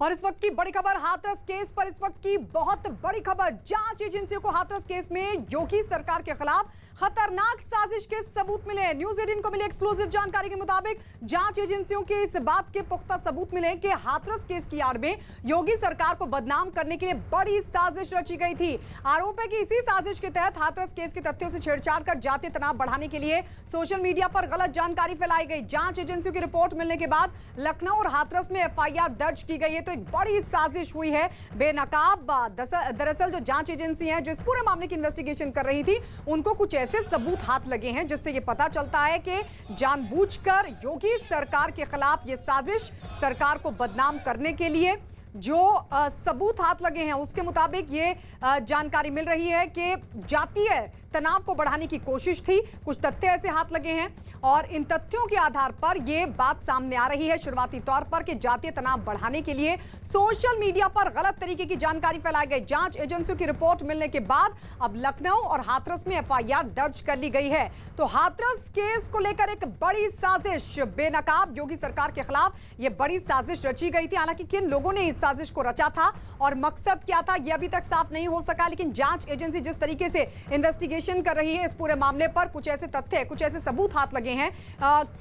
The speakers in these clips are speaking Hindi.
और इस वक्त की बड़ी खबर हाथरस केस पर, इस वक्त की बहुत बड़ी खबर। जांच एजेंसियों को हाथरस केस में योगी सरकार के खिलाफ खतरनाक साजिश के सबूत मिले। न्यूज़ 18 को मिली एक्सक्लूसिव जानकारी के मुताबिक जांच एजेंसियों के इस बात के पुख्ता सबूत मिले कि हाथरस केस की आड़ में योगी सरकार को बदनाम करने के लिए बड़ी साजिश रची गई थी। आरोप है कि इसी साजिश के तहत हाथरस केस के तथ्यों से छेड़छाड़ कर जातीय तनाव बढ़ाने के लिए सोशल मीडिया पर गलत जानकारी फैलाई गई। जांच एजेंसियों की रिपोर्ट मिलने के बाद लखनऊ और हाथरस में एफआईआर दर्ज की गई है। तो एक बड़ी साजिश हुई है बेनकाब। दरअसल जो जांच एजेंसी है जो इस पूरे मामले की इन्वेस्टिगेशन कर रही थी, उनको कुछ ऐसे सबूत हाथ लगे हैं जिससे ये पता चलता है कि जानबूझकर योगी सरकार के खिलाफ ये साजिश, सरकार को बदनाम करने के लिए जो सबूत हाथ लगे हैं उसके मुताबिक ये जानकारी मिल रही है कि जातीय तनाव को बढ़ाने की कोशिश थी। कुछ तथ्य ऐसे हाथ लगे हैं और इन तथ्यों के आधार पर यह बात सामने आ रही है शुरुआती तौर पर कि जातीय तनाव बढ़ाने के लिए सोशल मीडिया पर गलत तरीके की जानकारी फैलाई गई। जांच एजेंसियों की रिपोर्ट मिलने के बाद अब लखनऊ और हाथरस में एफआईआर दर्ज कर ली गई है। तो हाथरस केस को लेकर एक बड़ी साजिश बेनकाब योगी सरकार के खिलाफ यह बड़ी साजिश रची गई थी। हालांकि किन लोगों ने इस साजिश को रचा था और मकसद क्या था यह अभी तक साफ नहीं हो सका, लेकिन जांच एजेंसी जिस तरीके से इन्वेस्टिगेशन कर रही है इस पूरे मामले पर, कुछ ऐसे तथ्य, कुछ ऐसे सबूत हाथ लगे हैं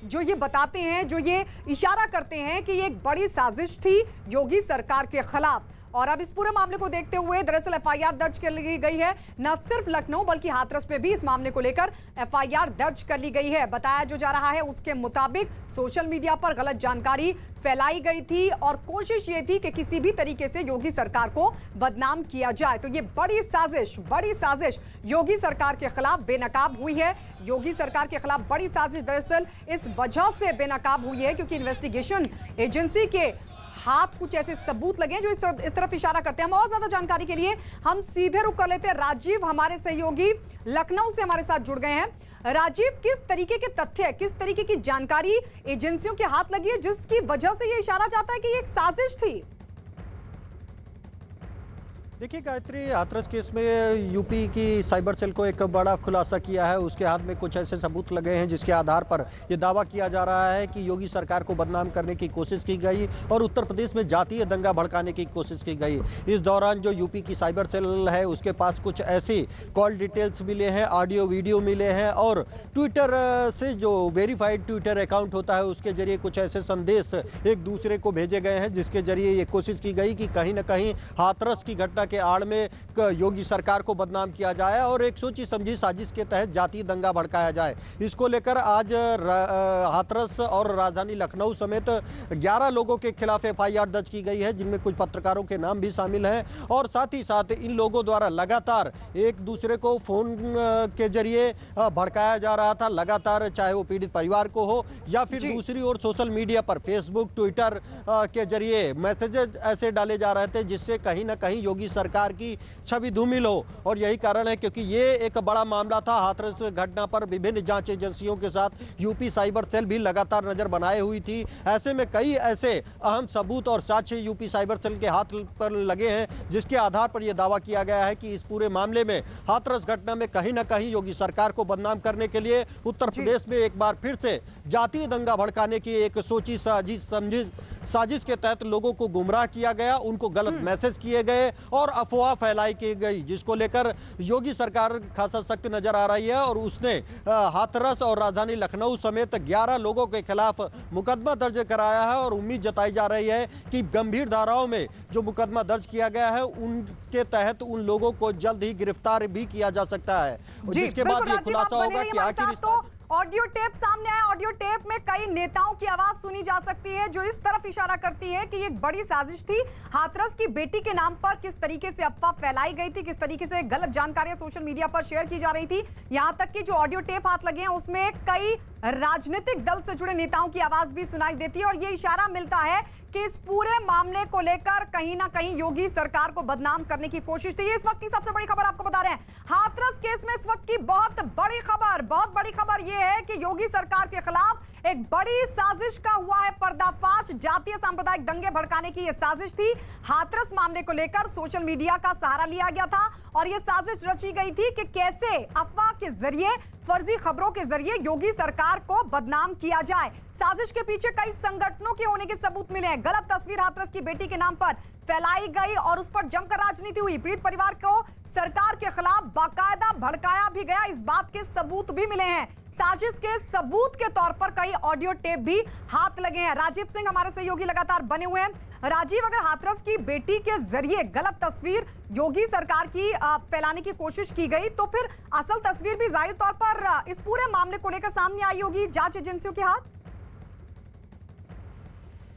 जो ये बताते हैं, जो ये इशारा करते हैं कि ये एक बड़ी साजिश थी योगी सरकार के खिलाफ। और अब इस पूरे मामले को देखते हुए दरअसल एफआईआर दर्ज कर ली गई है। न सिर्फ लखनऊ बल्कि हाथरस में भी इस मामले को लेकर एफआईआर दर्ज कर ली गई है। बताया जो जा रहा है उसके मुताबिक सोशल मीडिया पर गलत जानकारी फैलाई गई थी और कोशिश ये थी कि किसी भी तरीके से योगी सरकार को बदनाम किया जाए। तो ये बड़ी साजिश योगी सरकार के खिलाफ बेनकाब हुई है। योगी सरकार के खिलाफ बड़ी साजिश दरअसल इस वजह से बेनकाब हुई है क्योंकि इन्वेस्टिगेशन एजेंसी के हाथ कुछ ऐसे सबूत लगे जो इस तरफ इशारा करते हैं। हम और ज्यादा जानकारी के लिए हम सीधे रुक कर लेते हैं। राजीव हमारे सहयोगी लखनऊ से हमारे साथ जुड़ गए हैं। राजीव, किस तरीके के तथ्य, किस तरीके की जानकारी एजेंसियों के हाथ लगी है जिसकी वजह से ये इशारा जाता है कि ये एक साजिश थी? देखिए गायत्री, हाथरस केस में यूपी की साइबर सेल को एक बड़ा खुलासा किया है। उसके हाथ में कुछ ऐसे सबूत लगे हैं जिसके आधार पर यह दावा किया जा रहा है कि योगी सरकार को बदनाम करने की कोशिश की गई और उत्तर प्रदेश में जातीय दंगा भड़काने की कोशिश की गई। इस दौरान जो यूपी की साइबर सेल है उसके पास कुछ ऐसी कॉल डिटेल्स मिले हैं, ऑडियो वीडियो मिले हैं और ट्विटर से जो वेरीफाइड ट्विटर अकाउंट होता है उसके जरिए कुछ ऐसे संदेश एक दूसरे को भेजे गए हैं जिसके जरिए ये कोशिश की गई कि कहीं ना कहीं हाथरस की घटना के आड़ में योगी सरकार को बदनाम किया जाए और एक सोची समझी साजिश के तहत जातीय दंगा भड़काया जाए। इसको लेकर आज हाथरस और राजधानी लखनऊ समेत 11 लोगों के खिलाफ एफआईआर दर्ज की गई है जिनमें कुछ पत्रकारों के नाम भी शामिल हैं और साथ ही साथ इन लोगों द्वारा लगातार एक दूसरे को फोन के जरिए भड़काया जा रहा था, लगातार, चाहे वो पीड़ित परिवार को हो या फिर दूसरी ओर सोशल मीडिया पर फेसबुक, ट्विटर के जरिए मैसेजेस ऐसे डाले जा रहे थे जिससे कहीं ना कहीं योगी सरकार की छवि धूमिल हो। और यही कारण है क्योंकि ये एक बड़ा मामला था। हाथरस घटना पर विभिन्न जांच एजेंसियों के साथ यूपी साइबर सेल भी लगातार नजर बनाए हुई थी। ऐसे में कई ऐसे अहम सबूत और साक्ष्य यूपी साइबर सेल के हाथ पर लगे हैं जिसके आधार पर यह दावा किया गया है कि इस पूरे मामले में हाथरस घटना में कहीं ना कहीं योगी सरकार को बदनाम करने के लिए उत्तर प्रदेश में एक बार फिर से जातीय दंगा भड़काने की एक सोची समझी साजिश के तहत लोगों को गुमराह किया गया, उनको गलत मैसेज किए गए और अफवाह फैलाई की गई, जिसको लेकर योगी सरकार खासा सख्त नजर आ रही है और उसने हाथरस और राजधानी लखनऊ समेत 11 लोगों के खिलाफ मुकदमा दर्ज कराया है और उम्मीद जताई जा रही है कि गंभीर धाराओं में जो मुकदमा दर्ज किया गया है उनके तहत उन लोगों को जल्द ही गिरफ्तार भी किया जा सकता है। जिसके बाद ये खुलासा होगा कि आखिर ऑडियो टेप सामने आया। ऑडियो टेप में कई नेताओं की आवाज सुनी जा सकती है जो इस तरफ इशारा करती है कि ये एक बड़ी साजिश थी। हाथरस की बेटी के नाम पर किस तरीके से अफवाह फैलाई गई थी, किस तरीके से गलत जानकारियां सोशल मीडिया पर शेयर की जा रही थी। यहां तक कि जो ऑडियो टेप हाथ लगे हैं उसमें कई राजनीतिक दल से जुड़े नेताओं की आवाज भी सुनाई देती है और ये इशारा मिलता है कि इस पूरे मामले को लेकर कहीं ना कहीं योगी सरकार को बदनाम करने की कोशिश थी। इस वक्त की सबसे बड़ी खबर आपको बता रहे हैं, हाथरस केस में इस वक्त की बहुत बड़ी खबर यह है कि योगी सरकार के खिलाफ एक बड़ी साजिश का हुआ है पर्दाफाश। जातीय सांप्रदायिक दंगे भड़काने की यह साजिश थी। हाथरस मामले को लेकर सोशल मीडिया का सहारा लिया गया था और यह साजिश रची गई थी कि कैसे अफवाह के जरिए, फर्जी खबरों के जरिए योगी सरकार को बदनाम किया जाए। साजिश के पीछे कई संगठनों के होने के सबूत मिले हैं। गलत तस्वीर हाथरस की बेटी के नाम पर फैलाई गई और उस पर जमकर राजनीति हुई। पीड़ित परिवार को सरकार के खिलाफ बाकायदा भड़काया भी गया, इस बात के सबूत भी मिले हैं। साजिश के सबूत के तौर पर कई ऑडियो टेप भी हाथ लगे हैं। राजीव सिंह हमारे सहयोगी लगातार बने हुए हैं। राजीव, अगर हाथरस की बेटी के जरिए गलत तस्वीर योगी सरकार की फैलाने की कोशिश की गई तो फिर असल तस्वीर भी जाहिर तौर पर इस पूरे मामले को लेकर सामने आई होगी जांच एजेंसियों के हाथ।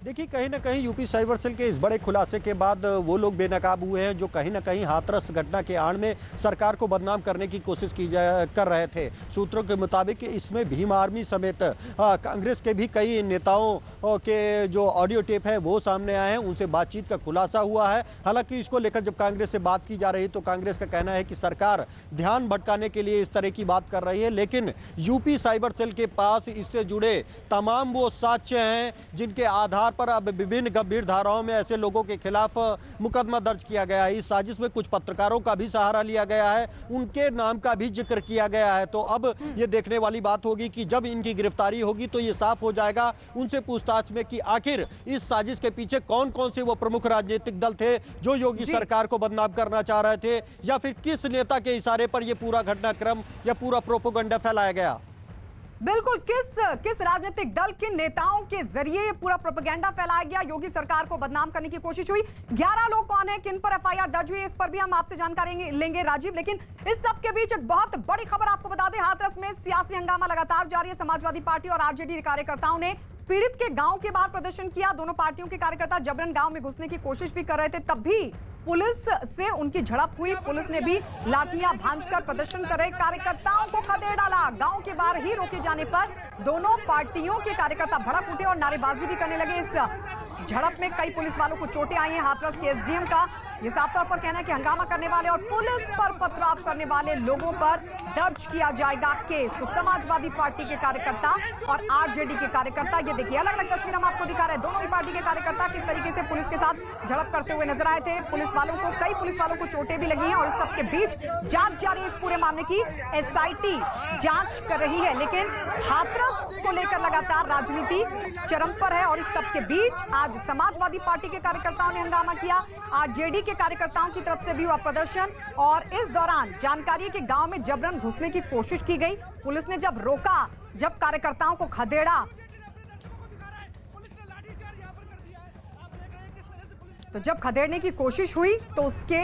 देखिए, कहीं ना कहीं यूपी साइबर सेल के इस बड़े खुलासे के बाद वो लोग बेनकाब हुए हैं जो कहीं ना कहीं हाथरस घटना के आड़ में सरकार को बदनाम करने की कोशिश कर रहे थे। सूत्रों के मुताबिक इसमें भीम आर्मी समेत कांग्रेस के भी कई नेताओं के जो ऑडियो टेप है वो सामने आए हैं, उनसे बातचीत का खुलासा हुआ है। हालांकि इसको लेकर जब कांग्रेस से बात की जा रही तो कांग्रेस का कहना है कि सरकार ध्यान भटकाने के लिए इस तरह की बात कर रही है, लेकिन यूपी साइबर सेल के पास इससे जुड़े तमाम वो साक्ष्य हैं जिनके आधार पर अब विभिन्न गंभीर धाराओं में ऐसे लोगों के खिलाफ मुकदमा दर्ज किया गया है। इस साजिश में कुछ पत्रकारों का भी सहारा लिया गया है, उनके नाम का भी जिक्र किया गया है। तो अब ये देखने वाली बात होगी कि जब इनकी गिरफ्तारी होगी तो ये साफ हो जाएगा उनसे पूछताछ में कि आखिर इस साजिश के पीछे कौन कौन से वो प्रमुख राजनीतिक दल थे जो योगी सरकार को बदनाम करना चाह रहे थे, या फिर किस नेता के इशारे पर यह पूरा घटनाक्रम या पूरा प्रोपेगेंडा फैलाया गया। बिल्कुल, किस राजनीतिक दल के नेताओं के जरिए ये पूरा प्रोपेगेंडा फैलाया गया, योगी सरकार को बदनाम करने की कोशिश हुई। 11 लोग कौन है, किन पर एफआईआर दर्ज हुई, इस पर भी हम आपसे जानकारी लेंगे राजीव। लेकिन इस सब के बीच एक बहुत बड़ी खबर आपको बता दें, हाथरस में सियासी हंगामा लगातार जारी है। समाजवादी पार्टी और आरजेडी कार्यकर्ताओं ने पीड़ित के गांव के बाहर प्रदर्शन किया। दोनों पार्टियों के कार्यकर्ता जबरन गांव में घुसने की कोशिश भी कर रहे थे, तब भी पुलिस से उनकी झड़प हुई। पुलिस ने भी लाठियां भांजकर प्रदर्शन कर रहे कार्यकर्ताओं को खदेड़ डाला। गांव के बाहर ही रोके जाने पर दोनों पार्टियों के कार्यकर्ता भड़क उठे और नारेबाजी भी करने लगे। इस झड़प में कई पुलिस वालों को चोटें आई हैं। हाथरस के एसडीएम का ये साफ तौर पर कहना है कि हंगामा करने वाले और पुलिस पर पथराव करने वाले लोगों पर दर्ज किया जाएगा केस। तो समाजवादी पार्टी के कार्यकर्ता और आरजेडी के कार्यकर्ता, ये देखिए अलग अलग तस्वीर हम आपको दिखा रहे हैं। दोनों ही पार्टी के कार्यकर्ता किस तरीके से पुलिस के साथ झड़प करते हुए नजर आए थे। कई पुलिस वालों को चोटें भी लगी हैं और इस सबके बीच जांच जारी है। इस पूरे मामले की एसआईटी जांच कर रही है, लेकिन हाथरस को लेकर लगातार राजनीति चरम पर है और इस सबके बीच आज समाजवादी पार्टी के कार्यकर्ताओं ने हंगामा किया। आरजेडी के कार्यकर्ताओं की तरफ से भी हुआ प्रदर्शन और इस दौरान जानकारी के गांव में जबरन घुसने की कोशिश की गई। पुलिस ने जब रोका, जब कार्यकर्ताओं को खदेड़ा, तो जब खदेड़ने की कोशिश हुई तो उसके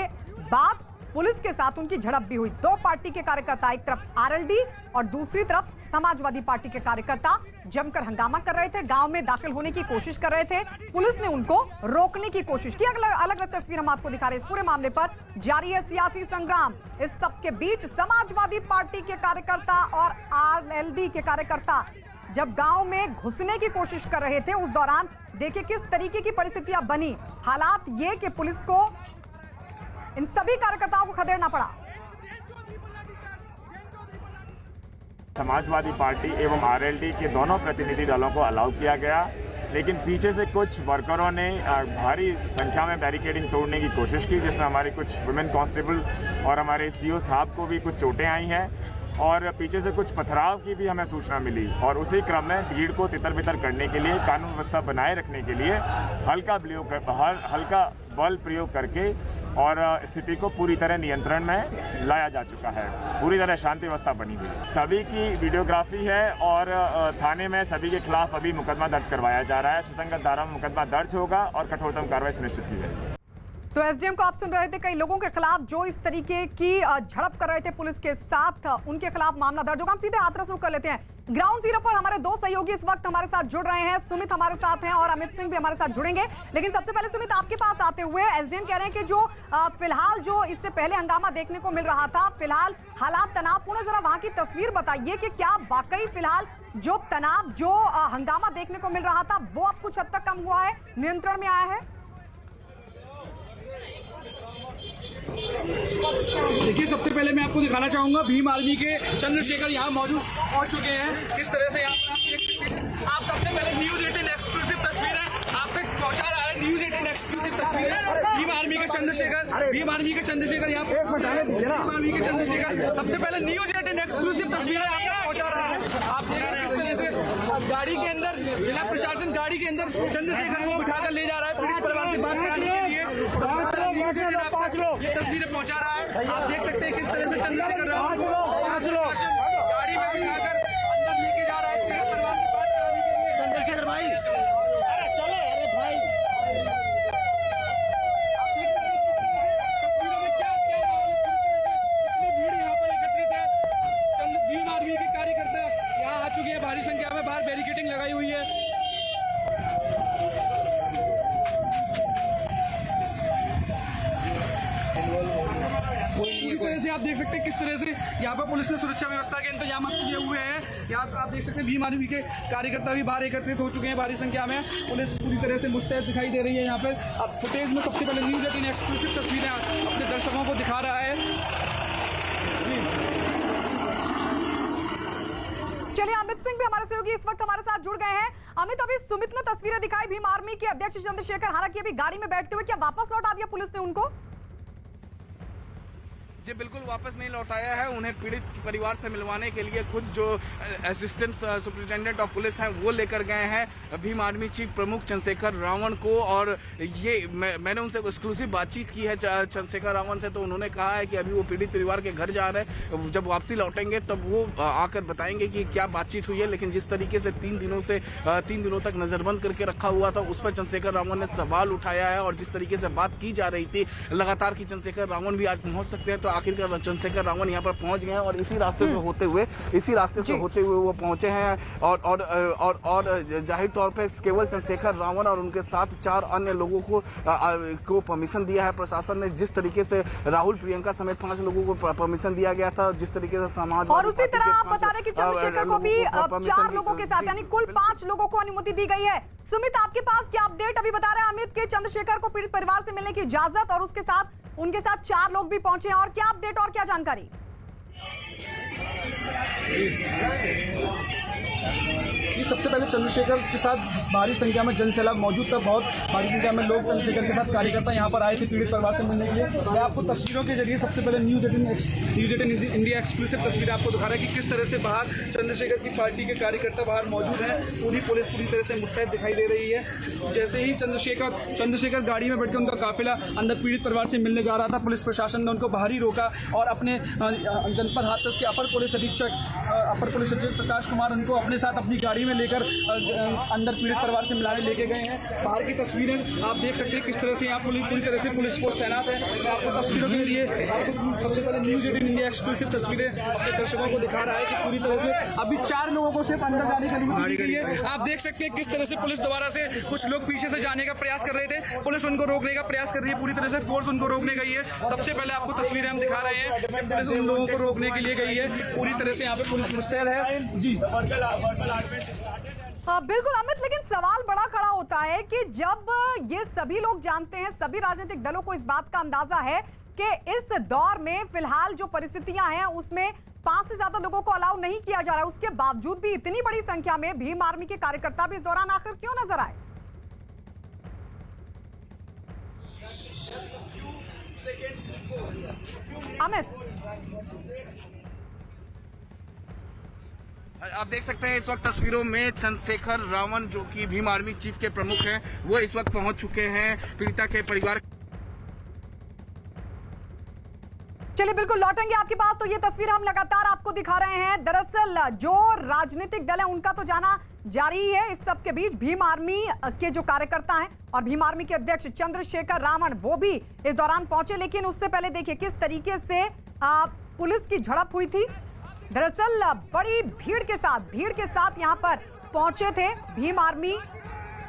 बाद पुलिस के साथ उनकी झड़प भी हुई। दो पार्टी के कार्यकर्ता, एक तरफ आरएलडी और दूसरी तरफ समाजवादी पार्टी के कार्यकर्ता जमकर हंगामा कर रहे थे, गांव में दाखिल होने की कोशिश कर रहे थे। पुलिस ने उनको रोकने की कोशिश की। अलग अलग तस्वीर हम आपको दिखा रहे हैं। इस पूरे मामले पर जारी है सियासी संग्राम। इस सबके बीच समाजवादी पार्टी के कार्यकर्ता और आरएलडी के कार्यकर्ता जब गांव में घुसने की कोशिश कर रहे थे, उस दौरान देखिए किस तरीके की परिस्थितियां बनी। हालात ये कि पुलिस को इन सभी कार्यकर्ताओं को खदेड़ना पड़ा। समाजवादी पार्टी एवं आरएलडी के दोनों प्रतिनिधि दलों को अलाउ किया गया, लेकिन पीछे से कुछ वर्करों ने भारी संख्या में बैरिकेडिंग तोड़ने की कोशिश की, जिसमें हमारे कुछ वुमेन कांस्टेबल और हमारे सीओ साहब को भी कुछ चोटें आई हैं और पीछे से कुछ पथराव की भी हमें सूचना मिली। और उसी क्रम में भीड़ को तितर-बितर करने के लिए, कानून व्यवस्था बनाए रखने के लिए हल्का बल प्रयोग करके और स्थिति को पूरी तरह नियंत्रण में लाया जा चुका है। पूरी तरह शांति व्यवस्था बनी हुई है। सभी की वीडियोग्राफी है और थाने में सभी के खिलाफ अभी मुकदमा दर्ज करवाया जा रहा है। सुसंगत धारा में मुकदमा दर्ज होगा और कठोरतम कार्रवाई सुनिश्चित की जाएगी। तो एसडीएम को आप सुन रहे थे, कई लोगों के खिलाफ जो इस तरीके की झड़प कर रहे थे पुलिस के साथ, उनके खिलाफ मामला दर्ज होगा। हम सीधे हाथरस रुख कर लेते हैं। ग्राउंड जीरो पर हमारे दो सहयोगी इस वक्त हमारे साथ जुड़ रहे हैं। सुमित हमारे साथ हैं और अमित सिंह भी हमारे साथ जुड़ेंगे। लेकिन सबसे पहले सुमित, आपके पास आते हुए एसडीएम कह रहे हैं कि जो फिलहाल जो इससे पहले हंगामा देखने को मिल रहा था, फिलहाल हालात तनावपूर्ण, जरा वहां की तस्वीर बताइए कि क्या वाकई फिलहाल जो तनाव, जो हंगामा देखने को मिल रहा था वो अब कुछ हद तक कम हुआ है, नियंत्रण में आया है? देखिए, सबसे पहले मैं आपको दिखाना चाहूंगा भीम आर्मी के चंद्रशेखर यहाँ मौजूद पहुंच चुके हैं। किस तरह से यहाँ पर आप देख सकते हैं। आप सबसे पहले न्यूज़ 18 एक्सक्लूसिव तस्वीर है आप तक पहुंचा रहा है। न्यूज़ 18 एक्सक्लूसिव तस्वीर है भीम आर्मी के चंद्रशेखर यहाँ पर भीम आर्मी के चंद्रशेखर सबसे पहले न्यूज़ 18 एक्सक्लूसिव तस्वीर है आप तक पहुंचा रहा है। आप देख रहे हैं किस तरह से गाड़ी के अंदर जिला प्रशासन गाड़ी के अंदर चंद्रशेखर को बिठाकर ले जा रहा है पीड़ित परिवार से बात कराने के लिए। ये तस्वीरें पहुंचा रहा है। आप देख सकते हैं किस तरह से चंद्रशेखर रावण को गाड़ी में बिठाकर अंदर लेके जा रहा है पीड़ित परिवार से बात कराने के लिए। चंद्रशेखर भाई, अरे चलो, अरे भाई, आप देख सकते हैं तस्वीरों में क्या कितनी भीड़ यहाँ पर एकत्रित है। भीम आर्मी के कार्यकर्ता यहाँ आ चुके हैं भारी संख्या में। बाहर बैरिकेडिंग लगाई हुई है। पूरी तरह से आप देख सकते हैं किस तरह से यहाँ पर पुलिस ने सुरक्षा व्यवस्था के इंतजाम किए हुए हैं। यहाँ आप देख सकते हैं भीम आर्मी के कार्यकर्ता भी बाहर एकत्रित हो चुके हैं भारी संख्या में। पुलिस पूरी तरह से मुस्तैद दिखाई दे रही है। यहाँ पर अब फुटेज में सबसे पहले न्यूज़ 18 एक्सक्लूसिव तस्वीरें अपने दर्शकों को दिखा रहा है। चलिए, अमित सिंह भी हमारे सहयोगी इस वक्त हमारे साथ जुड़ गए हैं। अमित, अभी सुमित ने तस्वीरें दिखाई भीम आर्मी के अध्यक्ष चंद्रशेखर, हालांकि अभी गाड़ी में बैठते हुए, क्या वापस लौटा दिया पुलिस ने उनको? जी बिल्कुल, वापस नहीं लौटाया है। उन्हें पीड़ित परिवार से मिलवाने के लिए खुद जो असिस्टेंट सुपरिटेंडेंट ऑफ पुलिस हैं वो लेकर गए हैं भीम आर्मी चीफ प्रमुख चंद्रशेखर रावण को। और ये मैंने उनसे एक्सक्लूसिव बातचीत की है चंद्रशेखर रावण से, तो उन्होंने कहा है कि अभी वो पीड़ित परिवार के घर जा रहे हैं। जब वापसी लौटेंगे तब वो आकर बताएंगे कि क्या बातचीत हुई है। लेकिन जिस तरीके से 3 दिनों तक नजरबंद करके रखा हुआ था, उस पर चंद्रशेखर रावण ने सवाल उठाया है। और जिस तरीके से बात की जा रही थी लगातार कि चंद्रशेखर रावण भी आज पहुंच सकते हैं, तो आखिरकार चंद्रशेखर रावण यहाँ पर पहुंच गए हैं। और इसी रास्ते से होते हुए वो पहुंचे हैं। और जाहिर तौर पे केवल चंद्रशेखर रावण और उनके साथ 4 अन्य लोगों को परमिशन दिया है प्रशासन ने। जिस तरीके से राहुल प्रियंका समेत 5 लोगों को परमिशन दिया गया था, जिस तरीके से समाज और उसी तरह आप बता रहे कि चंद्रशेखर को भी 4 लोगों के साथ, यानी कुल 5 लोगों को अनुमति दी गई है। सुमित, आपके पास क्या अपडेट? अभी बता रहे हैं अमित के चंद्रशेखर को पीड़ित परिवार से मिलने की इजाजत, और उनके साथ 4 लोग भी पहुंचे हैं। और क्या अपडेट और क्या जानकारी? सबसे पहले चंद्रशेखर के साथ भारी संख्या में जनसैलाब मौजूद था। बहुत भारी संख्या में लोग चंद्रशेखर के साथ कार्यकर्ता यहाँ पर आए थे पीड़ित परिवार से मिलने के लिए। मैं आपको तस्वीरों के जरिए सबसे पहले न्यूज़ 18 इंडिया एक्सक्लूसिव तस्वीर आपको दिखा रहा है कि किस तरह से बाहर चंद्रशेखर की पार्टी के कार्यकर्ता बाहर मौजूद हैं। पूरी पुलिस पूरी तरह से मुस्तैद दिखाई दे रही है। जैसे ही चंद्रशेखर गाड़ी में बैठकर उनका काफिला अंदर पीड़ित परिवार से मिलने जा रहा था, पुलिस प्रशासन ने उनको बाहर ही रोका और अपने जनपद हाथरस के अपर पुलिस अधीक्षक प्रकाश कुमार उनको अपने साथ अपनी गाड़ी में लेकर अंदर पीड़ित परिवार से मिलाने लेके गए हैं। बाहर की तस्वीरें आप देख सकते हैं किस तरह से यहाँ पूरी तरह से पुलिस फोर्स तैनात है। मैं आपको तस्वीरों के लिए सबसे पहले न्यूज़ 18 इंडिया एक्सक्लूसिव तस्वीरें अपने दर्शकों को दिखा रहा है कि पूरी तरह से अभी 4 लोगों को सिर्फ अंदर जाने की अनुमति दी गई है। आप देख सकते हैं किस तरह से पुलिस दोबारा से कुछ लोग पीछे से जाने का प्रयास कर रहे थे, पुलिस उनको रोकने का प्रयास कर रही है। पूरी तरह से फोर्स उनको रोकने गई है। सबसे पहले आपको तस्वीरें हम दिखा रहे हैं कि पुलिस उन लोगों को रोकने के लिए गई है। पूरी तरह से यहाँ पे पुलिस मुस्तैद है। जी बिल्कुल अमित, लेकिन सवाल बड़ा खड़ा होता है कि जब ये सभी लोग जानते हैं, सभी राजनीतिक दलों को इस बात का अंदाजा है कि इस दौर में फिलहाल जो परिस्थितियां हैं उसमें 5 से ज्यादा लोगों को अलाउ नहीं किया जा रहा है, उसके बावजूद भी इतनी बड़ी संख्या में भीम आर्मी के कार्यकर्ता भी इस दौरान आखिर क्यों नजर आए? अमित, आप देख सकते हैं इस वक्त तस्वीरों में चंद्रशेखर रावण जो कि भीम आर्मी चीफ के प्रमुख हैं, वो इस वक्त पहुंच चुके हैं पीड़िता के परिवार। चलिए बिल्कुल लौटेंगे आपके पास। तो ये तस्वीर हम लगातार आपको दिखा रहे हैं। दरअसल जो राजनीतिक दल है उनका तो जाना जारी है। इस सब के बीच भीम आर्मी के जो कार्यकर्ता हैं और भीम आर्मी के अध्यक्ष चंद्रशेखर रावण वो भी इस दौरान पहुंचे। लेकिन उससे पहले देखिए किस तरीके से पुलिस की झड़प हुई थी। दरअसल बड़ी भीड़ के साथ यहाँ पर पहुंचे थे भीम आर्मी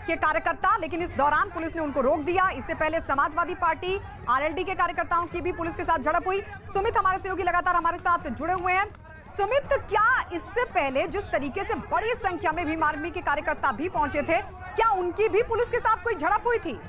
के कार्यकर्ता, लेकिन इस दौरान पुलिस ने उनको रोक दिया। इससे पहले समाजवादी पार्टी आरएलडी के कार्यकर्ताओं की भी पुलिस के साथ झड़प हुई। सुमित हमारे सहयोगी लगातार हमारे साथ जुड़े हुए हैं। सुमित, क्या इससे पहले जिस तरीके से बड़ी संख्या में भीम आर्मी के कार्यकर्ता भी पहुंचे थे, क्या उनकी भी पुलिस के साथ कोई झड़प हुई थी?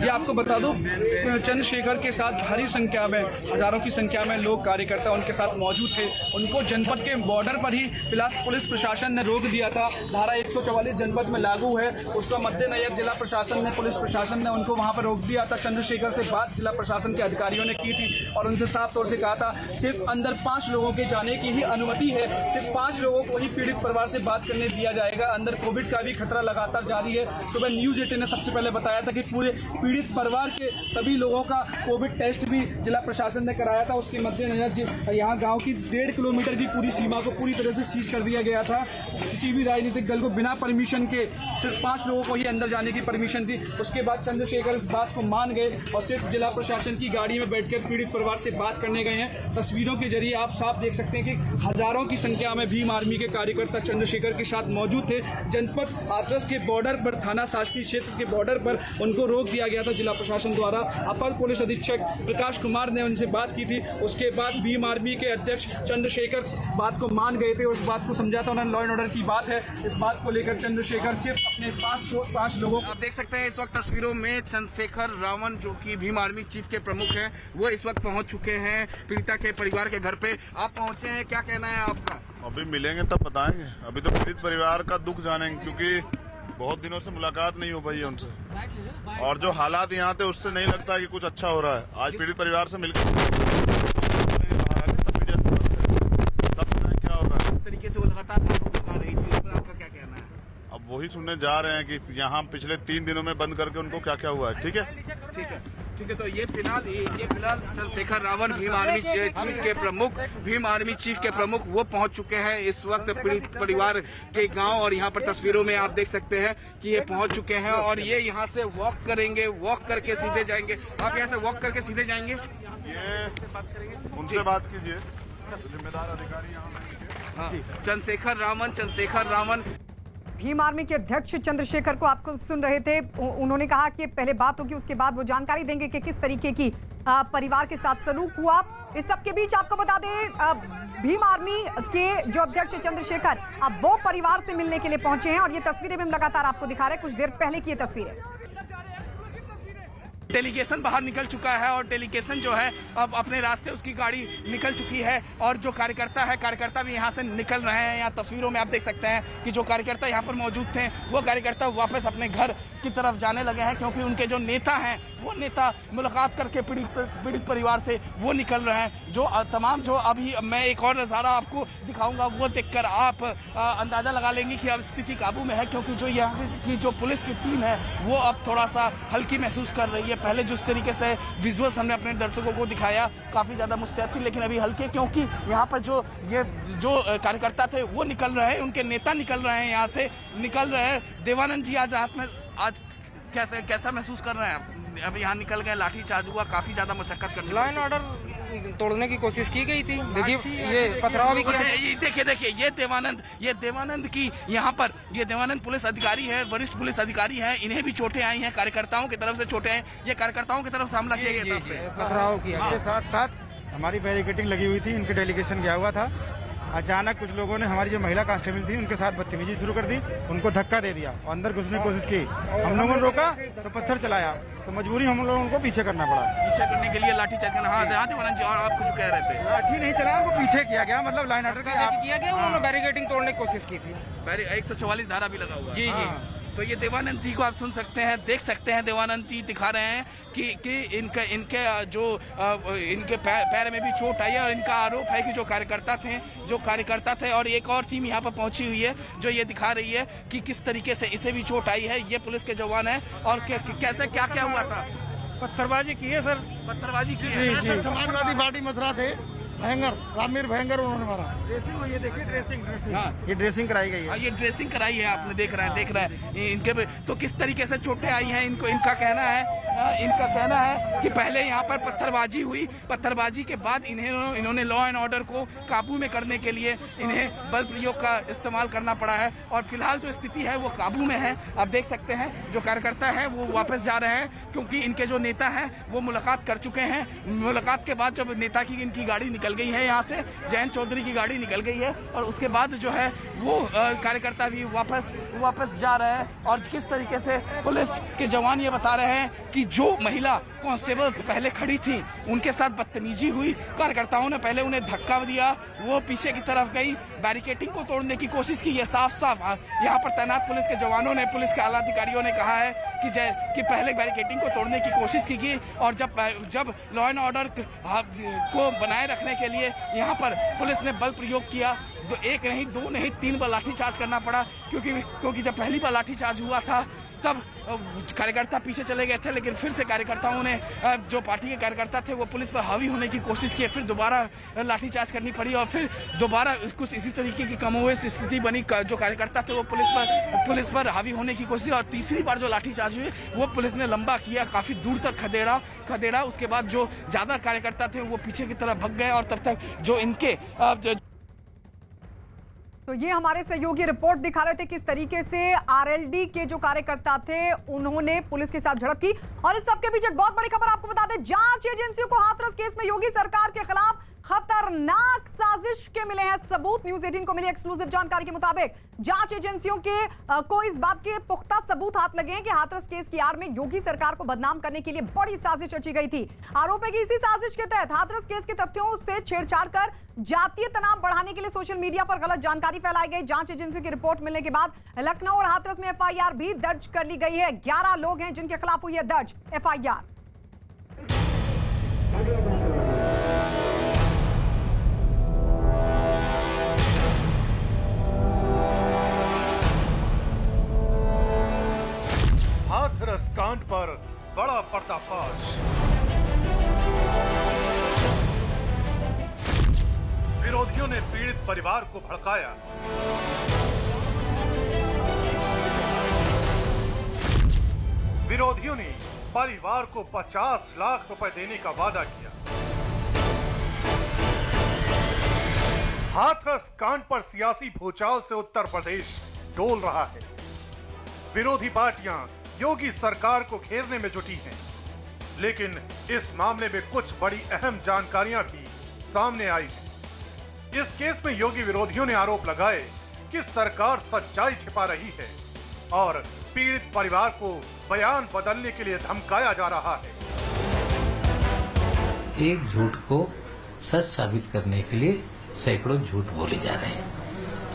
जी आपको बता दूं, चंद्रशेखर के साथ भारी संख्या में, हजारों की संख्या में लोग कार्यकर्ता उनके साथ मौजूद थे। उनको जनपद के बॉर्डर पर ही फिलहाल पुलिस प्रशासन ने रोक दिया था। धारा 144 जनपद में लागू है, उसका मद्देनजर जिला प्रशासन ने, पुलिस प्रशासन ने उनको वहां पर रोक दिया था। चंद्रशेखर से बात जिला प्रशासन के अधिकारियों ने की थी और उनसे साफ तौर से कहा था सिर्फ अंदर 5 लोगों के जाने की ही अनुमति है, सिर्फ 5 लोगों को ही पीड़ित परिवार से बात करने दिया जाएगा। अंदर कोविड का भी खतरा लगातार जारी है। सुबह न्यूज़ 18 ने सबसे पहले बताया था कि पूरे पीड़ित परिवार के सभी लोगों का कोविड टेस्ट भी जिला प्रशासन ने कराया था। उसके मद्देनजर यहाँ गांव की 1.5 किलोमीटर की पूरी सीमा को पूरी तरह से सीज कर दिया गया था। किसी भी राजनीतिक दल को बिना परमिशन के सिर्फ 5 लोगों को ही अंदर जाने की परमिशन थी। उसके बाद चंद्रशेखर इस बात को मान गए और सिर्फ जिला प्रशासन की गाड़ी में बैठकर पीड़ित परिवार से बात करने गए हैं। तस्वीरों के जरिए आप साफ देख सकते हैं कि हजारों की संख्या में भीम आर्मी के कार्यकर्ता चंद्रशेखर के साथ मौजूद थे। जनपद हाथरस के बॉर्डर पर, थाना शासकीय क्षेत्र के बॉर्डर पर उनको रोक दिया गया था जिला प्रशासन द्वारा। अपर पुलिस अधीक्षक प्रकाश कुमार ने उनसे बात की थी। उसके बाद भीम आर्मी के अध्यक्ष चंद्रशेखर बात को मान गए थे, उस बात को समझा था उन्होंने। लॉ एंड ऑर्डर की बात है, इस बात को लेकर चंद्रशेखर सिर्फ अपने 5 लोगों। आप देख सकते हैं इस वक्त तस्वीरों में चंद्रशेखर रावण जो कि भीम आर्मी चीफ के प्रमुख हैं, वो इस वक्त पहुंच चुके हैं पीड़िता के परिवार के घर पे। आप पहुंचे हैं, क्या कहना है आपका? अभी मिलेंगे तब बताएंगे। अभी तो पीड़ित परिवार का दुख जानेंगे, क्योंकि बहुत दिनों से मुलाकात नहीं हो पाई है उनसे और जो हालात यहाँ थे उससे नहीं लगता कि कुछ अच्छा हो रहा है। आज पीड़ित परिवार से मिलकर क्या हो रहा है, इस तरीके से वो लगातार लगा रही थी, उस पर आपका क्या कहना है? अब वही सुनने जा रहे हैं कि यहाँ पिछले 3 दिनों में बंद करके उनको क्या क्या हुआ है। ठीक है, ठीक है, ठीक है। तो ये फिलहाल चंद्रशेखर रावण भीम आर्मी चीफ के प्रमुख वो पहुंच चुके हैं इस वक्त पीड़ित परिवार के गांव। और यहाँ पर तस्वीरों में आप देख सकते हैं कि ये पहुंच चुके हैं और ये यहाँ से वॉक करेंगे, वॉक करके सीधे जाएंगे। आप यहाँ से वॉक करके सीधे जाएंगे, ये उनसे बात कीजिए, जिम्मेदार अधिकारी यहाँ। हाँ, चंद्रशेखर रावण भीम आर्मी के अध्यक्ष चंद्रशेखर को आपको सुन रहे थे। उन्होंने कहा कि पहले बात होगी, उसके बाद वो जानकारी देंगे कि किस तरीके की परिवार के साथ सलूक हुआ। इस सब के बीच आपको बता दें भीम आर्मी के जो अध्यक्ष चंद्रशेखर अब वो परिवार से मिलने के लिए पहुंचे हैं और ये तस्वीरें भी हम लगातार आपको दिखा रहे हैं। कुछ देर पहले की ये तस्वीरें। डेलीगेशन बाहर निकल चुका है और डेलीगेशन जो है अब अपने रास्ते उसकी गाड़ी निकल चुकी है और जो कार्यकर्ता भी यहाँ से निकल रहे हैं। यहाँ तस्वीरों में आप देख सकते हैं कि जो कार्यकर्ता यहाँ पर मौजूद थे वो कार्यकर्ता वापस अपने घर की तरफ जाने लगे हैं, क्योंकि उनके जो नेता हैं वो नेता मुलाकात करके पीड़ित परिवार से वो निकल रहे हैं। जो तमाम जो अभी मैं एक और नज़ारा आपको दिखाऊंगा वो देखकर आप अंदाज़ा लगा लेंगे कि अब स्थिति काबू में है, क्योंकि जो यहाँ की जो पुलिस की टीम है वो अब थोड़ा सा हल्की महसूस कर रही है। पहले जिस तरीके से विजुअल्स हमने अपने दर्शकों को दिखाया काफ़ी ज़्यादा मुस्तैद थी, लेकिन अभी हल्के, क्योंकि यहाँ पर जो कार्यकर्ता थे वो निकल रहे हैं, उनके नेता निकल रहे हैं, यहाँ से निकल रहे हैं। देवानंद जी आज कैसा महसूस कर रहे हैं आप? अभी यहाँ निकल गए, लाठी चार्ज हुआ, काफी ज्यादा मशक्कत करनी, लॉ एंड ऑर्डर तोड़ने की कोशिश की गई थी। देखिए ये पथराव भी किया। देखिए ये देवानंद की यहाँ पर ये देवानंद पुलिस अधिकारी है, वरिष्ठ पुलिस अधिकारी हैं, इन्हें भी चोटें आई हैं, कार्यकर्ताओं की तरफ से चोटें हैं। ये कार्यकर्ताओं की तरफ से हमला किया गया था, पथराव किया। इसके साथ साथ हमारी बैरिकेडिंग लगी हुई थी, इनके डेलीगेशन गया हुआ था। अचानक कुछ लोगों ने हमारी जो महिला कांस्टेबल थी उनके साथ बदतमीजी शुरू कर दी, उनको धक्का दे दिया और अंदर घुसने की कोशिश की। हम लोगों ने रोका तो पत्थर चलाया, तो मजबूरी हम लोगों को पीछे करना पड़ा। पीछे करने के लिए लाठी चार्ज करना। हाँ देवानंद जी, और आप कुछ कह रहे थे? लाठी नहीं चलाया, उनको पीछे किया गया, मतलब लाइन ऑर्डर किया गया। उन्होंने बैरिकेडिंग तोड़ने की कोशिश की थी। 144 धारा भी लगा हुआ। जी। तो ये देवानंद जी को आप सुन सकते हैं, देख सकते हैं। देवानंद जी दिखा रहे हैं कि इनके पैर में भी चोट आई है और इनका आरोप है कि जो कार्यकर्ता थे और एक और टीम यहाँ पर पहुंची हुई है जो ये दिखा रही है कि किस तरीके से इसे भी चोट आई है। ये पुलिस के जवान है और कैसे क्या हुआ था? पत्थरबाजी की है सर, पत्थरबाजी की है। समाजवादी पार्टी मथुरा थे, रामीर भयंकर उन्होंने मारा। ये देखिए ड्रेसिंग, हाँ ये ड्रेसिंग कराई गई है। ये ड्रेसिंग कराई है, आपने देख रहे हैं इनके पे तो किस तरीके से चोटें आई हैं। इनका कहना है इनका कहना है कि पहले यहाँ पर पत्थरबाजी हुई, पत्थरबाजी के बाद इन्होंने लॉ एंड ऑर्डर को काबू में करने के लिए इन्हें बल प्रयोग का इस्तेमाल करना पड़ा है और फिलहाल जो स्थिति है वो काबू में है। आप देख सकते हैं जो कार्यकर्ता है वो वापस जा रहे हैं क्योंकि इनके जो नेता हैं वो मुलाकात कर चुके हैं। मुलाकात के बाद जब नेता की इनकी गाड़ी निकल गई है, यहाँ से जयंत चौधरी की गाड़ी निकल गई है और उसके बाद जो है वो कार्यकर्ता भी वापस जा रहे हैं। और किस तरीके से पुलिस के जवान ये बता रहे हैं कि जो महिला कांस्टेबल्स पहले खड़ी थी उनके साथ बदतमीजी हुई, कार्यकर्ताओं ने पहले उन्हें धक्का दिया, वो पीछे की तरफ गई, बैरिकेडिंग को तोड़ने की कोशिश की। ये साफ साफ यहाँ पर तैनात पुलिस के जवानों ने, पुलिस के आला अधिकारियों ने कहा है कि पहले बैरिकेडिंग को तोड़ने की कोशिश की गई और जब लॉ एंड ऑर्डर को बनाए रखने के लिए यहाँ पर पुलिस ने बल प्रयोग किया तो एक नहीं, दो नहीं, 3 बार लाठीचार्ज करना पड़ा क्योंकि जब पहली बार लाठीचार्ज हुआ था तब कार्यकर्ता पीछे चले गए थे, लेकिन फिर से कार्यकर्ताओं ने, जो पार्टी के कार्यकर्ता थे वो पुलिस पर हावी होने की कोशिश की, फिर दोबारा लाठीचार्ज करनी पड़ी और फिर दोबारा कुछ इसी तरीके की कमोवेश स्थिति बनी। जो कार्यकर्ता थे वो पुलिस पर हावी होने की कोशिश और तीसरी बार जो लाठीचार्ज हुई वो पुलिस ने लंबा किया, काफी दूर तक खदेड़ा। उसके बाद जो ज्यादा कार्यकर्ता थे वो पीछे की तरफ भग गए और तब तक जो इनके तो ये हमारे सहयोगी रिपोर्ट दिखा रहे थे किस तरीके से आरएलडी के जो कार्यकर्ता थे उन्होंने पुलिस के साथ झड़प की। और इस सबके बीच एक बहुत बड़ी खबर आपको बता दें, जांच एजेंसियों को हाथरस केस में योगी सरकार के खिलाफ खतरनाक साजिश के मिले हैं सबूत। न्यूज 18 को मिली एक्सक्लूसिव जानकारी के मुताबिक जांच एजेंसियों को इस बात के पुख्ता सबूत हाथ लगे हैं कि हाथरस केस की आड़ में योगी सरकार को बदनाम करने के लिए बड़ी साजिश रची गई थी। आरोप है कि इसी साजिश के तहत हाथरस केस के तथ्यों से छेड़छाड़ कर जातीय तनाव बढ़ाने के लिए सोशल मीडिया पर गलत जानकारी फैलाई गई। जांच एजेंसियों की रिपोर्ट मिलने के बाद लखनऊ और हाथरस में एफआईआर भी दर्ज कर ली गई है। 11 लोग हैं जिनके खिलाफ हुई है दर्ज एफआईआर। हाथरस कांड पर बड़ा पर्दाफाश। विरोधियों ने पीड़ित परिवार को भड़काया। विरोधियों ने परिवार को 50 लाख रुपए देने का वादा किया। हाथरस कांड पर सियासी भूचाल से उत्तर प्रदेश डोल रहा है। विरोधी पार्टियां योगी सरकार को घेरने में जुटी हैं, लेकिन इस मामले में कुछ बड़ी अहम जानकारियां भी सामने आई हैं। इस केस में योगी विरोधियों ने आरोप लगाए कि सरकार सच्चाई छिपा रही है और पीड़ित परिवार को बयान बदलने के लिए धमकाया जा रहा है। एक झूठ को सच साबित करने के लिए सैकड़ों झूठ बोले जा रहे हैं।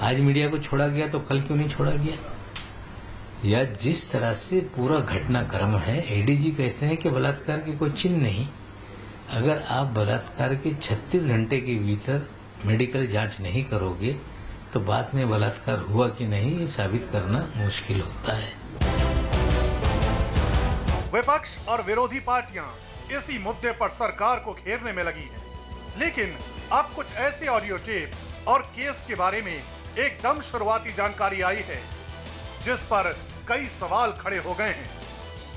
आज मीडिया को छोड़ा गया तो कल क्यों नहीं छोड़ा गया? या जिस तरह से पूरा घटनाक्रम है, एडीजी कहते हैं कि बलात्कार के कोई चिन्ह नहीं। अगर आप बलात्कार के 36 घंटे के भीतर मेडिकल जांच नहीं करोगे तो बाद में बलात्कार हुआ कि नहीं ये साबित करना मुश्किल होता है। विपक्ष और विरोधी पार्टियां इसी मुद्दे पर सरकार को घेरने में लगी हैं, लेकिन अब कुछ ऐसे ऑडियो टेप और केस के बारे में एकदम शुरुआती जानकारी आई है जिस पर कई सवाल खड़े हो गए हैं।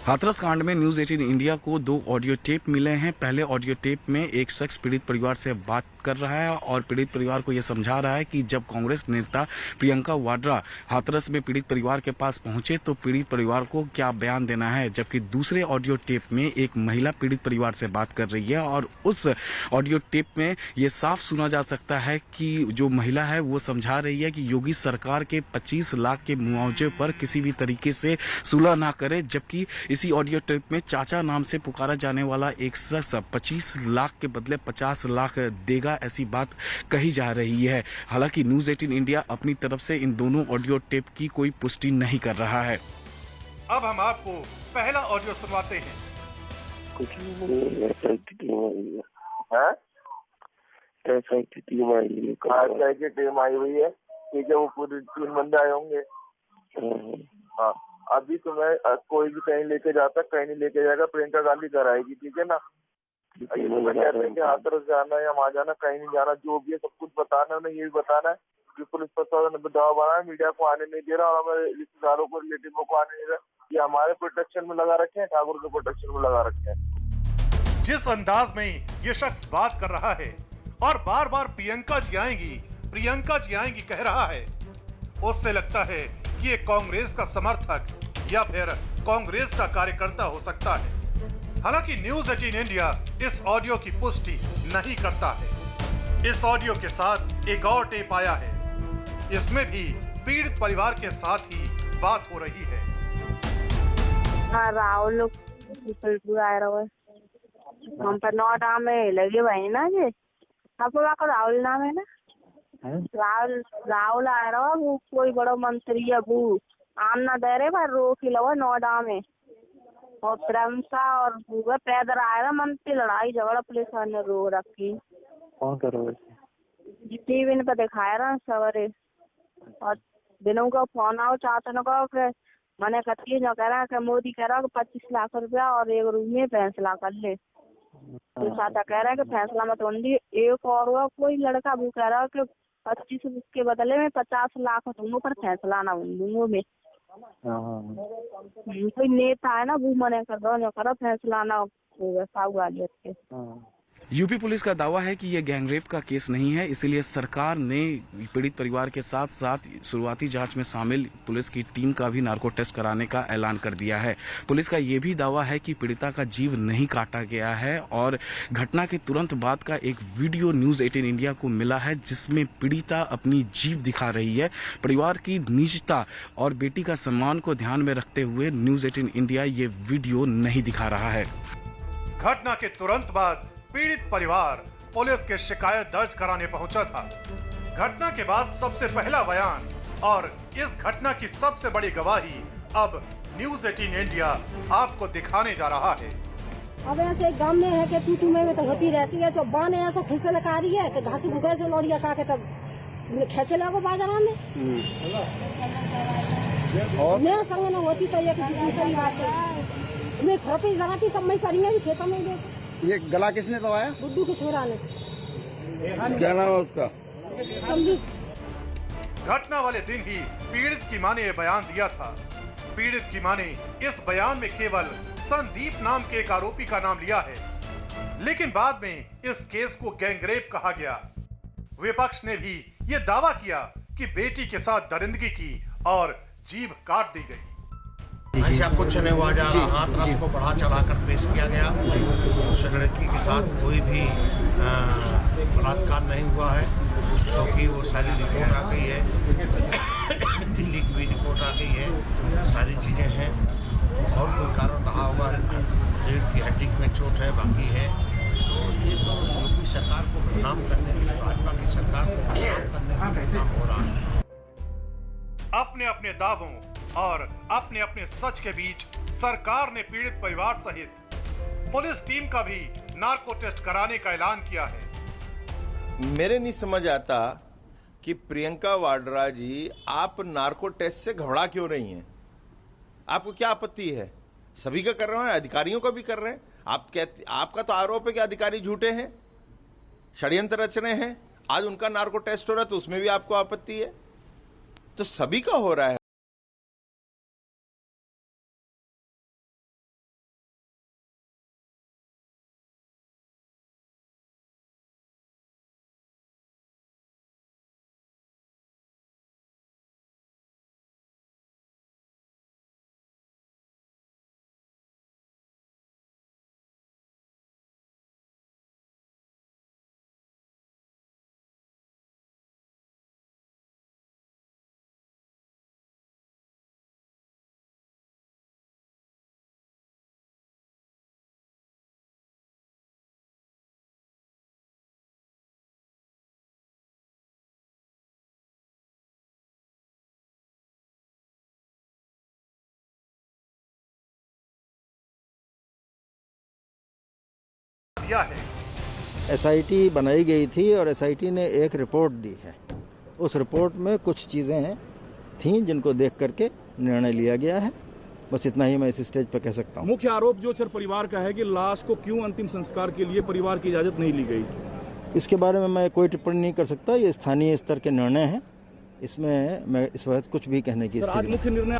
हाथरस कांड में न्यूज 18 इंडिया को 2 ऑडियो टेप मिले हैं। पहले ऑडियो टेप में एक शख्स पीड़ित परिवार से बात कर रहा है और पीड़ित परिवार को यह समझा रहा है कि जब कांग्रेस नेता प्रियंका वाड्रा हाथरस में पीड़ित परिवार के पास पहुंचे तो पीड़ित परिवार को क्या बयान देना है। जबकि दूसरे ऑडियो टेप में एक महिला पीड़ित परिवार से बात कर रही है और उस ऑडियो टेप में ये साफ सुना जा सकता है कि जो महिला है वो समझा रही है कि योगी सरकार के 25 लाख के मुआवजे पर किसी भी तरीके से सुलह ना करे। जबकि इसी ऑडियो टेप में चाचा नाम से पुकारा जाने वाला एक शख्स 25 लाख के बदले 50 लाख देगा, ऐसी बात कही जा रही है। हालांकि न्यूज 18 इंडिया अपनी तरफ से इन दोनों ऑडियो टेप की कोई पुष्टि नहीं कर रहा है। अब हम आपको पहला ऑडियो सुनवाते हैं। कुछ नहीं, ऐसा की टीम आई है। ऐसा की टीम आई है, ऐसा की टीम आई हुई है। ठीक है, वो पूरे 3 बंदे आए होंगे। हाँ, अभी तो मैं कोई भी कहीं लेके जाता, कहीं नहीं लेके जाएगा, प्रियंका गांधी घर आएगी। ठीक है ना? हाथरस जाना है या वहाँ जाना, कहीं नहीं जाना, जो भी है सब कुछ बताना है। उन्हें ये भी बताना है कि पुलिस प्रशासन ने दबाव बनाया, मीडिया को आने नहीं दे रहा और हमारे रिश्तेदारों को, रिलेटिव को आने नहीं दे रहा। ये हमारे प्रोटेक्शन में लगा रखे हैं, ठाकुर के प्रोटेक्शन में लगा रखे हैं। जिस अंदाज में ये शख्स बात कर रहा है और बार बार प्रियंका जी आएंगी कह रहा है, उससे लगता है कि ये कांग्रेस का समर्थक या फिर कांग्रेस का कार्यकर्ता हो सकता है। हालांकि न्यूज 18 इंडिया इस ऑडियो की पुष्टि नहीं करता है। इस ऑडियो के साथ एक और टेप आया है, इसमें भी पीड़ित परिवार के साथ ही बात हो रही है। राहुल हम पर नोटा में लगे भाई ना जी, आपको राहुल नाम है ना? राहुल आ रहा वो कोई बड़ा मंत्री है, वो आम ना दे रहे पर रोक ही लो नोएडा में, और प्रेमसा और भूगा पैदल आया रहा मंत्री, लड़ाई झगड़ा पुलिस ने रो रखी। कौन करो टीवी पे दिखाया रहा सवेरे, और दिनों का फोन आओ चाहते न को मैंने कही जो कह रहा है मोदी कह रहा है 25 लाख रुपया और एक रूम में फैसला कर ले। तो चाचा कह रहा है कि फैसला मत होंगी। एक और हुआ कोई लड़का वो कह रहा है कि 25 के बदले में 50 लाख दूंगा पर फैसला ना दूंगा में। कोई नेता है ना वो मने कर दो करो फैसला ना होगा। यूपी पुलिस का दावा है कि यह गैंगरेप का केस नहीं है, इसलिए सरकार ने पीड़ित परिवार के साथ साथ शुरुआती जांच में शामिल पुलिस की टीम का भी नार्को टेस्ट कराने का ऐलान कर दिया है। पुलिस का यह भी दावा है कि पीड़िता का जीव नहीं काटा गया है, और घटना के तुरंत बाद का एक वीडियो न्यूज 18 इंडिया को मिला है जिसमें पीड़िता अपनी जीव दिखा रही है। परिवार की निजता और बेटी का सम्मान को ध्यान में रखते हुए न्यूज 18 इंडिया ये वीडियो नहीं दिखा रहा है। घटना के तुरंत बाद पीड़ित परिवार पुलिस के शिकायत दर्ज कराने पहुंचा था। घटना के बाद सबसे पहला बयान और इस घटना की सबसे बड़ी गवाही अब न्यूज 18 इंडिया आपको दिखाने जा रहा है। अब ऐसे गांव में है कि तू में तो होती रहती है, जो बान ऐसा खुलसे लगा रही है कि घास भूखे से लौड़िया का के तब खेचे लगो बाजार में। और मैं संग न होती तो एक दूसरी बात है, मैं खरपी जराती सब मैं करेंगे खेतों में। ये गला किसने दबाया? बुड्ढू के छोरा ने। क्या नाम है उसका? संदीप। घटना वाले दिन ही पीड़ित की मां ने यह बयान दिया था। पीड़ित की मां ने इस बयान में केवल संदीप नाम के एक आरोपी का नाम लिया है, लेकिन बाद में इस केस को गैंगरेप कहा गया। विपक्ष ने भी ये दावा किया कि बेटी के साथ दरिंदगी की और जीभ काट दी गई। ऐसा कुछ नहीं हुआ जा रहा, हाथरस को बढ़ा चढ़ाकर पेश किया गया। उस लड़की के साथ कोई भी बलात्कार नहीं हुआ है, क्योंकि वो सारी रिपोर्ट आ गई है, दिल्ली की भी रिपोर्ट आ गई है, सारी चीज़ें हैं। और कोई कारण रहा होगा, रीढ़ की हड्डी में चोट है, बाकी है। तो ये तो योगी सरकार को बदनाम करने के लिए, भाजपा की सरकार को बदनाम करने के लिए काम हो रहा है। अपने अपने दावों और अपने अपने सच के बीच सरकार ने पीड़ित परिवार सहित पुलिस टीम का भी नार्को टेस्ट कराने का ऐलान किया है। मेरे नहीं समझ आता कि प्रियंका वाड्रा जी, आप नार्को टेस्ट से घबरा क्यों रही हैं? आपको क्या आपत्ति है? सभी का कर रहे हैं, अधिकारियों का भी कर रहे हैं। आपका तो आरोप है कि अधिकारी झूठे हैं, षड्यंत्र रच रहे हैं। आज उनका नार्को टेस्ट हो रहा है तो उसमें भी आपको आपत्ति है, तो सभी का हो रहा है। है। SIT बनाई गई थी और SIT ने एक रिपोर्ट दी है। उस रिपोर्ट में कुछ चीज़ें थीं जिनको देख करके निर्णय लिया गया है। बस इतना ही मैं इस स्टेज पर कह सकता हूँ। मुख्य आरोप जो सर परिवार का है कि लाश को क्यों अंतिम संस्कार के लिए परिवार की इजाजत नहीं ली गई? इसके बारे में मैं कोई टिप्पणी नहीं कर सकता, ये स्थानीय स्तर के निर्णय हैं, इसमें मैं इस वक्त कुछ भी कहने की आज मुख्य निर्णय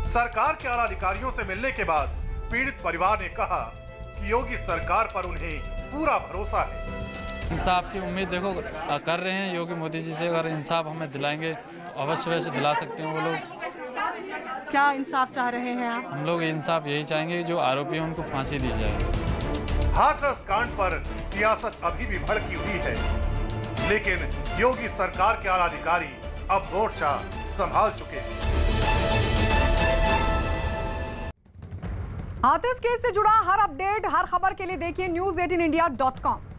सरकार के आला अधिकारियों से मिलने के बाद पीड़ित परिवार ने कहा कि योगी सरकार पर उन्हें पूरा भरोसा है। इंसाफ की उम्मीद देखो कर रहे हैं योगी मोदी जी से। अगर इंसाफ हमें दिलाएंगे तो अवश्य वैसे दिला सकते हैं वो लोग। क्या इंसाफ चाह रहे हैं आप? हम लोग इंसाफ यही चाहेंगे कि जो आरोपी हैं उनको फांसी दी जाए। हाथरस कांड पर सियासत अभी भी भड़की हुई है, लेकिन योगी सरकार के आला अधिकारी अब मोर्चा संभाल चुके हैं। हाथरस केस से जुड़ा हर अपडेट, हर खबर के लिए देखिए news18india.com।